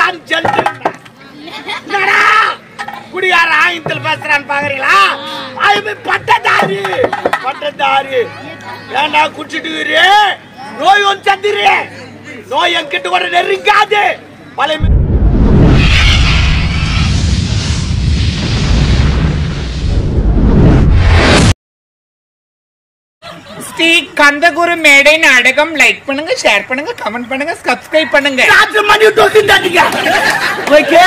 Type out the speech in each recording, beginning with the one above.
நான் ஜென்டில்மேன். என்னடா குடியார ஆயத்தில் பேசுறான்னு பாக்குறீங்களா? பட்டதாரி பட்டதாரி ஏண்டா குடிச்சிட்டு நோய் வந்து சந்திரு. நோய் என்கிட்ட கூட நெருங்காது. பழைய ஸ்ரீ கந்தகுரு மேடை நாடகம் லைக் பண்ணுங்க, ஷேர் பண்ணுங்க, கமெண்ட் பண்ணுங்க, சப்ஸ்கிரைப் பண்ணுங்க. மணி டோக்கிட்டாதீங்க. ஓகே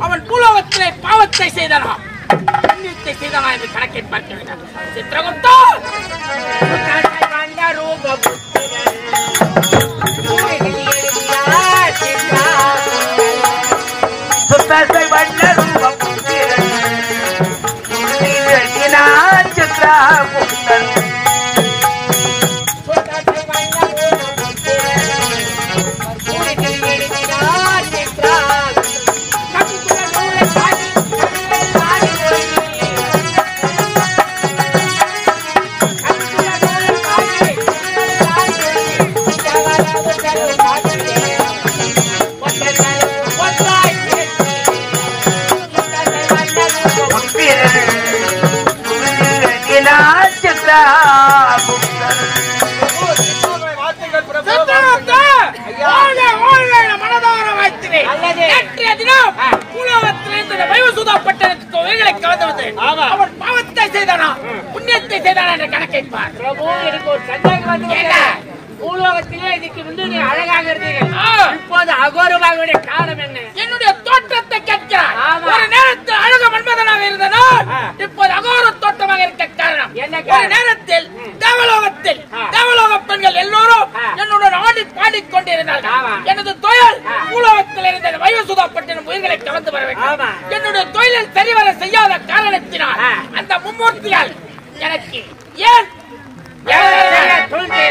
அவன் பூலோகத்திலே பாவத்தை செய்தானா புண்ணியத்தை செய்தானா என்று கணக்கை பார்க்க வேண்டும். சித்திரகுப்தா புண்ணியத்தை செய்தானா என்ற கணக்கை பார். எனக்கு ஒரு சந்தேகம் வந்து பூலோகத்திலே இதுக்கு முன்பு நீ அழகாக இருந்தீர்கள், இப்போது அகோரமாக காரணம் என்ன? என்னுடைய தோற்றத்தை கேட்கிறார். ஒரு நேரத்தில் அழக மன்மதனாக இருந்தனால் இப்போது அகோர தோற்றமாக இருக்க காரணம் என்ன? ஒரு நேரத்தில் தேவலோகத்தில் தேவலோக பெண்கள் எல்லோரும் என்னுடன் ஆடி பாடிக்கொண்டிருந்தார்கள். எனது தொழில் பூலோகத்தில் இருந்த வயோசுதாப்பட்டினம் உயிர்களை கலந்து வர வேண்டும். என்னுடைய தொழிலில் சரிவர செய்யாத காரணத்தினால் அந்த மும்மூர்த்தியால் எனக்கு ஏன்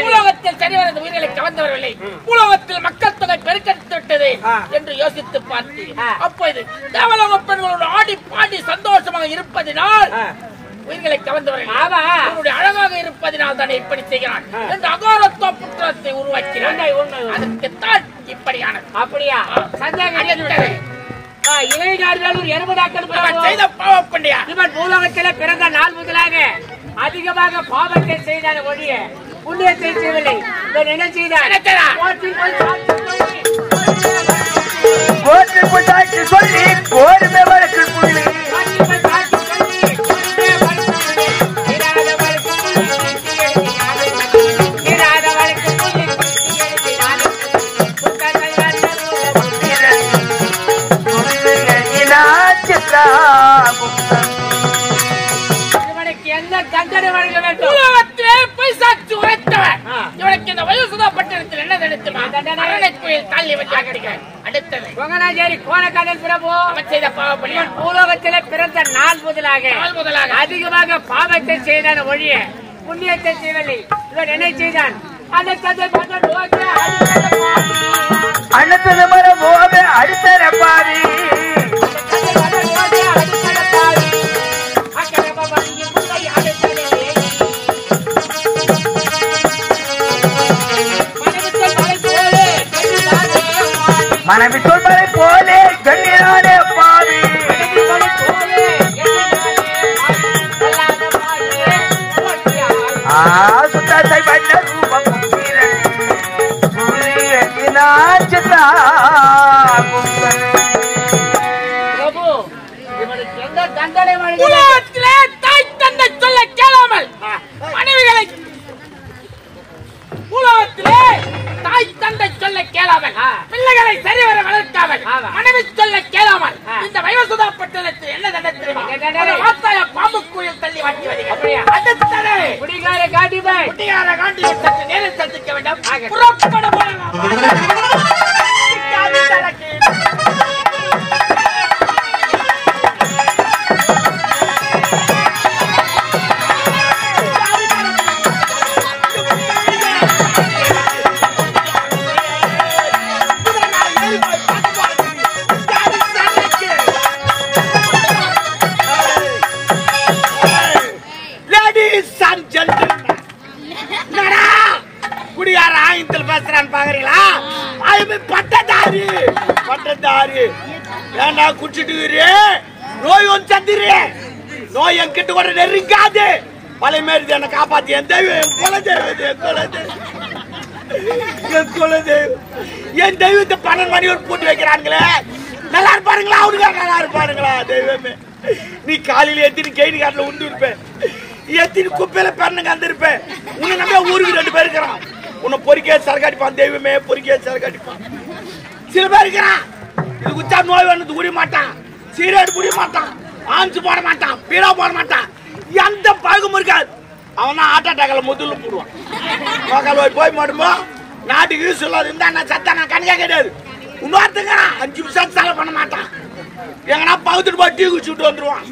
பூலோகத்தில் சரிவர உயிர்களை கவர்ந்து வரவில்லை, பூலோகத்தில் மக்கள் தொகை பெருக்கெடுத்து விட்டது என்று யோசித்து பார்த்தேன். அப்போது தேவலோக பெண்களோடு ஆடி பாடி சந்தோஷமாக இருப்பதினால் உயிர்களை கவர்ந்து வரவில்லை, அழகாக இருப்பதினால் தானே இப்படி செய்கிறான் என்று அகோரத்துவ புத்திரத்தை உருவாக்கினான். அதற்குத்தான் இப்படியானது. அப்படியா? சந்தேகம் இளைஞர்கள் எருமதாக்கள் செய்த பாவம் பண்ணியா? இவன் பூலோகத்தில் பிறந்த நாள் முதலாக அதிகமாக பாவத்தை செய்தான ஒழிய புண்ணியத்தை செய்யவில்லை. இவன் என்ன செய்தான்? சொல்லி கோருமே வழக்கு புள்ளி என்ன தண்டனை வழங்க வேண்டும்? பைசாச்சு உரைத்தவன் இவனுக்கு இந்த வயோசுதா பட்டணத்தில் என்ன தடுத்துமா? அரணைக்குயில் தாலி தள்ளி வச்சா கிடைக்கும். அடுத்தது கொங்கனாஞ்சேரி கோணக்காதல் பிரபு அவன் செய்த பாவப்படி பூலோகத்திலே பிறந்த நாள் முதலாக அதிகமாக பாவத்தை செய்தான் ஒழிய புண்ணியத்தை செய்யவில்லை. இவன் என்ன செய்தான்? அடுத்தது மர போவே அடித்தர பாரி மனைவி சொல்வதை போலே கண்ணீரானே பாவி சுத்தத்தை பண்ண ரூபம் பிரபு இவனுக்கு எந்த தண்டனை உலகத்திலே தாய் தந்தை சொல்ல கேளாமல் மனைவிகளை உலகத்திலே தாய் தந்தை சொல்ல கேளாமல் பிள்ளைகளை சரிவர வளர்க்காமல் மனைவி சொல்ல கேளாமல் இந்த வயோசுதா பட்டணத்தில் என்ன தண்டனை பாம்பு கோயில் தள்ளி வாட்டி வருகிறேன். குடிகார காண்டி சற்று நேரம் சந்திக்க வேண்டும். புறப்பட குடியார ஆயத்தில் பேசுறான்னு பாக்குறீங்களா? பட்டதாரி ஏண்டா குடிச்சிட்டு நோய் வந்து சந்திரு நோய் என்கிட்ட கூட நெருங்காது. பழைய மாரி என்ன காப்பாத்தி என் தெய்வம் என் தெய்வத்தை 12 மணி ஒரு போட்டு வைக்கிறாங்களே. நல்லா இருப்பாருங்களா? அவனுக்கா நல்லா இருப்பாருங்களா? தெய்வமே நீ காலையில எத்தினு கேணி காட்டுல உண்டு இருப்பேன், எத்தினு குப்பையில பெண்ணுங்க வந்திருப்பேன். உன்னை நம்ப ஊருக்கு 2 பேர் இருக்கிறான். உன்னை பொறிக்க சரக்காடிப்பான். தெய்வமே பொறிக்க சரக்காடிப்பான். சில பேர் இருக்கிறான் இது குச்சா நோய் வந்து குடி மாட்டான், சீரேடு குடி மாட்டான், ஆஞ்சு போட மாட்டான், பீடா போட மாட்டான், எந்த பழக்கமும் இருக்காது. அவன் தான் ஹார்ட் அட்டாக்ல முதல்ல போடுவான். மகள் போய் மாட்டுமோ நாட்டுக்கு யூஸ் இல்லாது இருந்தா நான் சத்தா நான் கணக்கே கிடையாது. இன்னொருத்தங்கிறான் 5 நிமிஷம் செலவு பண்ண மாட்டான். எங்கன்னா பகுத்துட்டு போய் டீ குடிச்சுட்டு வந்துருவான்.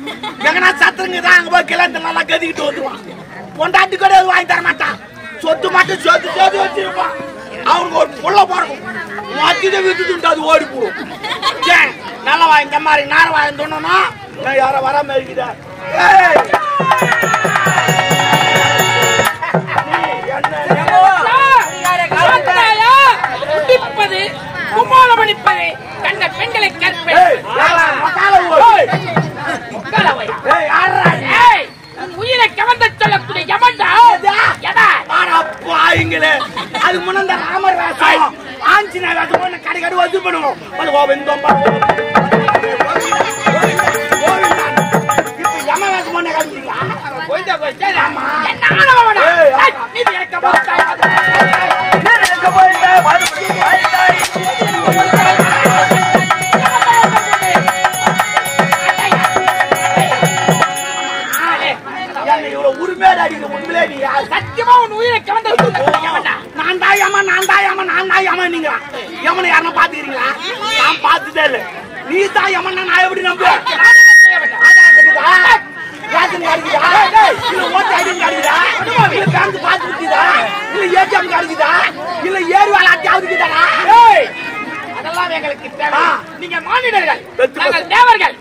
எங்கன்னா சத்துருங்க தான் அங்க போய் கிளந்து நல்லா கதிக்கிட்டு வந்துருவான். பொண்டாட்டி கூட வாங்கி தர மாட்டான். சொத்து மட்டும் சொத்து வச்சிருப்பான். அவனுக்கு ஒரு புள்ள பிறக்கும், மத்திய வித்துட்டு அது ஓடி போடும். நல்லா வாங்கி இந்த மாதிரி நேரம் வாங்கி தோணும்னா நான் யாரும் வராம இருக்குதா? குமாரமணிப்பது கண்ட பெண்களை உயிரை கவர்ந்த சொல்லக்கூடிய யமன்டா பாயுங்களே. அது முன்ன ராமர் வேஷம் ஆஞ்சநேயர் அது போன கடை கடை வந்து பண்ணுவோம். யம வேஷம் பண்ண கழிச்சிங்களா? சத்தியமா உன் உயிரை கவர்ந்த நான் தான் யமன். நீங்க யமனை யாரும் பாத்துக்கிறீங்களா? நான் பார்த்ததே இல்ல. நீ தான் யமன். நான் எப்படி நம்புவேன்? ரேஷன் கிடைக்குதா? இல்ல ஓட்டு ஐடி கிடைக்குதா? இல்ல பேங்க் பாஸ் இருக்குதா? இல்ல ஏடிஎம் கிடைக்குதா? இல்ல ஏர்வால் அட்டாவுக்குதா? அதெல்லாம் எங்களுக்கு தேவை. நீங்க மாநிலர்கள், நாங்கள் தேவர்கள்.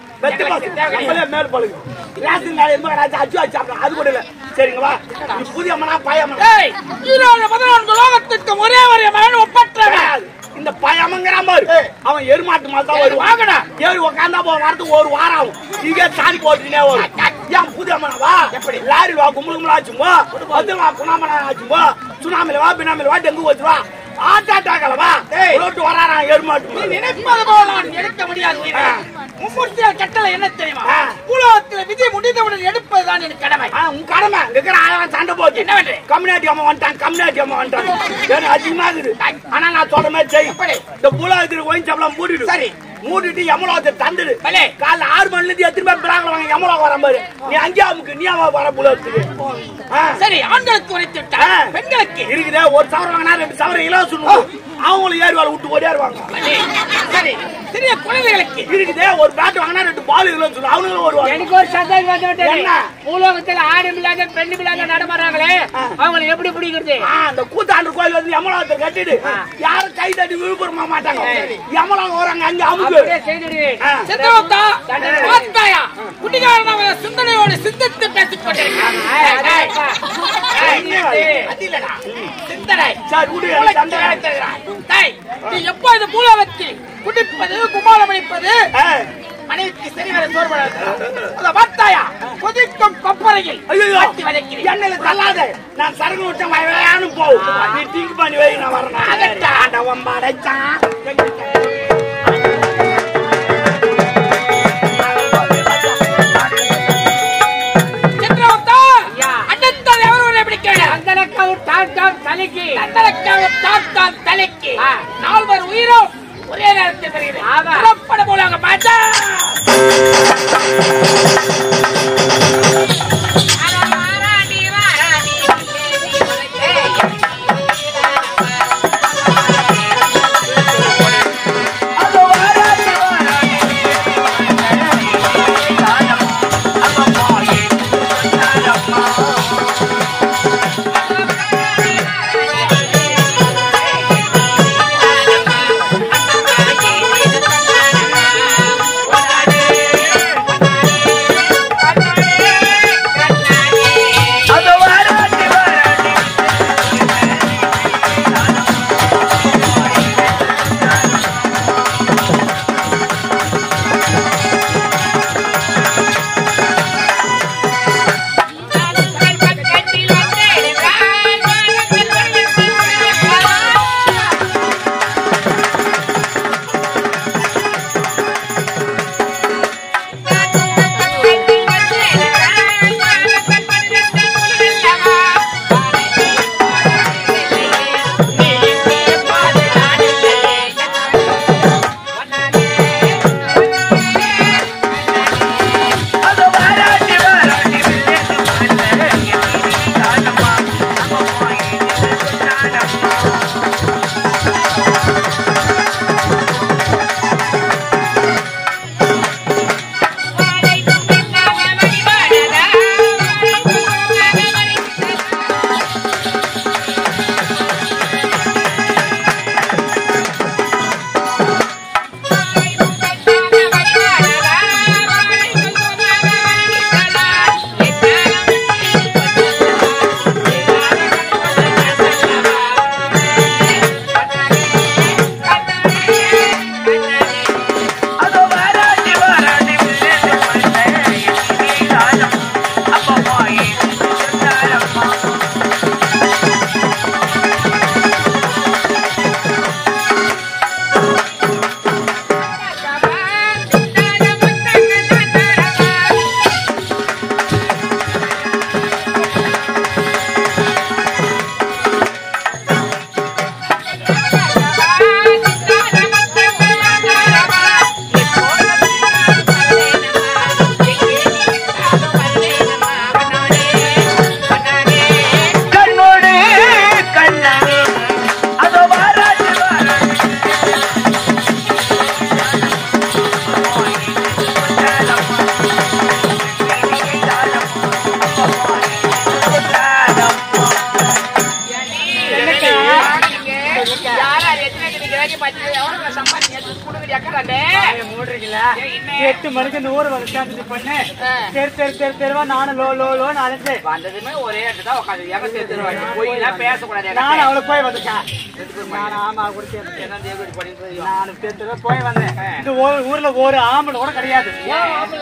மேல் பழகு ரேஷன் கடை அச்சு வச்சு அது கூட இல்ல. சரிங்களா? புதிய அம்மனா பயமனா 14 லோகத்துக்கு ஒரே மகன் ஒப்பற்றவன். இந்த பயமங்கிறான் பாரு, அவன் எருமாட்டு மாதிரி தான் வருவான். ஏறி உட்காந்தா வரதுக்கு 1 வாரம் ஆகும். இங்கே சாணி போட்டுனே வரும். ஏன் புதிய அம்மனா எப்படி லாரி வா கும்பலுக்குள்ள ஆச்சுங்கோ, வந்து வா குணாமனா ஆச்சுங்கோ, சுனாமில வா பினாமில வா டெங்கு வச்சுவா ஆட்டாட்டாக்கலவா ரோட்டு வரான் எருமாட்டு. நினைப்பது போல நான் எடுக்க முடியாது. மும்மூர்த்தியார் கட்டளை என்ன தெரியுமா? உலகத்தில் விதி முடிந்தவுடன் எடுப்பதுதான் என் கடமை. உன் கடமை இருக்கிற ஆளவன் சண்டை போச்சு. என்ன பண்ற? கம்யூனிட்டி அம்மா வந்துட்டான். ஏன்னா அதிகமா இருக்குது. ஆனா நான் சொல்ற மாதிரி செய். இந்த உலகத்தில் ஒயின் சாப்பிடலாம் மூடிடு. சரி மூடிட்டு யமலோகத்தை தந்துடு. காலைல 6 மணில இருந்து எத்தனை பேர் பிராங்கல வாங்க யமலோகம் வர மாதிரி. நீ அங்கே அமுக்கு, நீ அவ வர புலத்துக்கு. சரி ஆண்களுக்கு உரைத்து விட்டா பெண்களுக்கு இருக்குதே. 1 சவரம் வாங்கினா 2 சவரம் இலவசம். அவங்களும் ஏறுவாள் விட்டு ஓடியாருவாங்க. சரி சிறிய குழந்தைகளுக்கு இருக்குதே ஒரு பேட் வாங்கினா 2 பால் சொல்லு அவங்களும் வருவாங்க. எனக்கு ஒரு சந்தேகம் வந்து பூலோகத்தில் ஆடும் இல்லாத பெண்ணும் இல்லாத நடமாறாங்களே அவங்களை எப்படி பிடிக்கிறது? அந்த கூத்தாண்டு கோயில் வந்து யமலாவத்தை கட்டிடு யாரும் கை தட்டி விழுப்புறமா மாட்டாங்க. யமலாங்க வராங்க அங்க அமுக்கு சித்தவத்தா பார்த்தாயா குட்டிகாரன் சிந்தனையோட சிந்தித்து பேசிக் கொண்டிருக்காங்க. எப்போ இந்த பூலோகத்தில் குடிப்பது குமாரம் அடிப்பது மனைவிக்கு சரிவர சோர்வட வார்த்தாயா கொதிக்கும் கொப்பரையில் எண்ணெயில தள்ளாத நான் சரகு விட்ட வயலானு போகும். நீ திங்க் பண்ணி வை நான் வரணும். தலைக்கு நால்வர் உயிரும் ஒரே நேரத்தில் வருகிறது. போலாங்க பாத்தா எட்டு மணிக்கு இந்த ஊர் வந்து பண்ணு தெருவா நானும் லோ லோ லோன்னு அழைச்சு வந்ததுமே ஒரே இடத்துல உட்காந்து போய் பேசக்கூடாது. நானும் அவளை போய் வந்துட்டேன். ஆமா கூட நானும் தெரு போய் வந்தேன். இந்த ஊர்ல ஒரு ஆம்பளை கூட கிடையாது,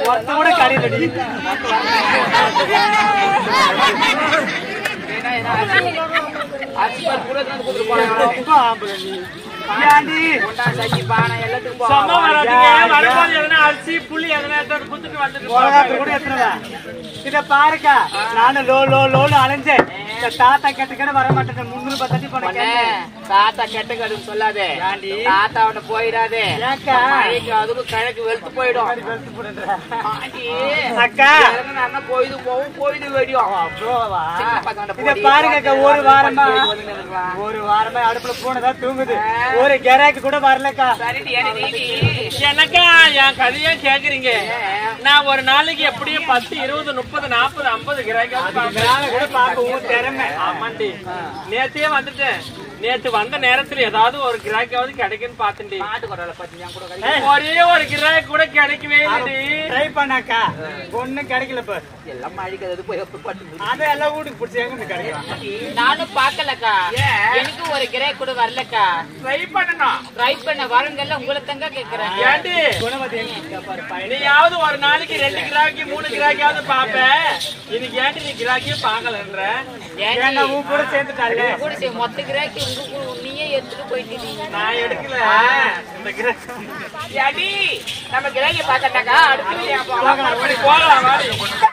ஒருத்த கூட கிடையாது. அரிசி புள்ளி இத பாருக்கா, நானும் லோ லோ லோன்னு அலைஞ்சேன். தாத்தா கெட்ட வர மாட்டேன். 300 தட்டி போனேன். தாத்தா கெட்ட கடுன்னு சொல்லாதே, தாத்தாவோட போயிடாதே. அதுக்கும் கிழக்கு வெளுத்து போயிடும். அக்கா யாருன்னா பொழுது போகும் பொழுது வெடியும். இத பாருங்க, ஒரு வாரமா அடுப்புல போனதான் தூங்குது. ஒரு கிராக்கி கூட வரலக்கா. எனக்கா என் கதையா கேக்குறீங்க? நான் ஒரு நாளைக்கு எப்படியும் 10, 20, 30, 40, 50 கிராக்கி கூட பாக்க திறமை. ஆமாண்டி, நேத்தே வந்துட்டேன். நேத்து வந்த நேரத்துல ஏதாவது ஒரு கிராக்காவது கிடைக்குன்னு பாத்துண்டி. ஒரே ஒரு கிராக் கூட கிடைக்கவே இல்லை. ட்ரை பண்ணாக்கா ஒண்ணும் கிடைக்கல. எல்லாம் அழிக்கிறது போய் அதை எல்லாம் வீட்டுக்கு பிடிச்சி எங்க கிடைக்கலாம். நானும் பாக்கலக்கா, எனக்கு ஒரு கிரே கூட வரலக்கா. ட்ரை பண்ணணும். ட்ரை பண்ண வரங்கெல்லாம் உங்களை தங்க கேக்குறேன். ஏண்டி நீயாவது ஒரு நாளைக்கு 2 கிராக்கி 3 கிராக்கியாவது பாப்ப. இன்னைக்கு ஏண்டி நீ கிராக்கியே பாக்கலன்ற? கூட சேர்ந்துட்டாங்க. கூட மொத்த கிராக்கி நீயே எடுத்துட்டு போயிட்டு. நான் எடுக்கல இந்த கிராக்கி. நம்ம கிராக்கி பாக்கட்டாக்கா அடுத்து போகலாம்.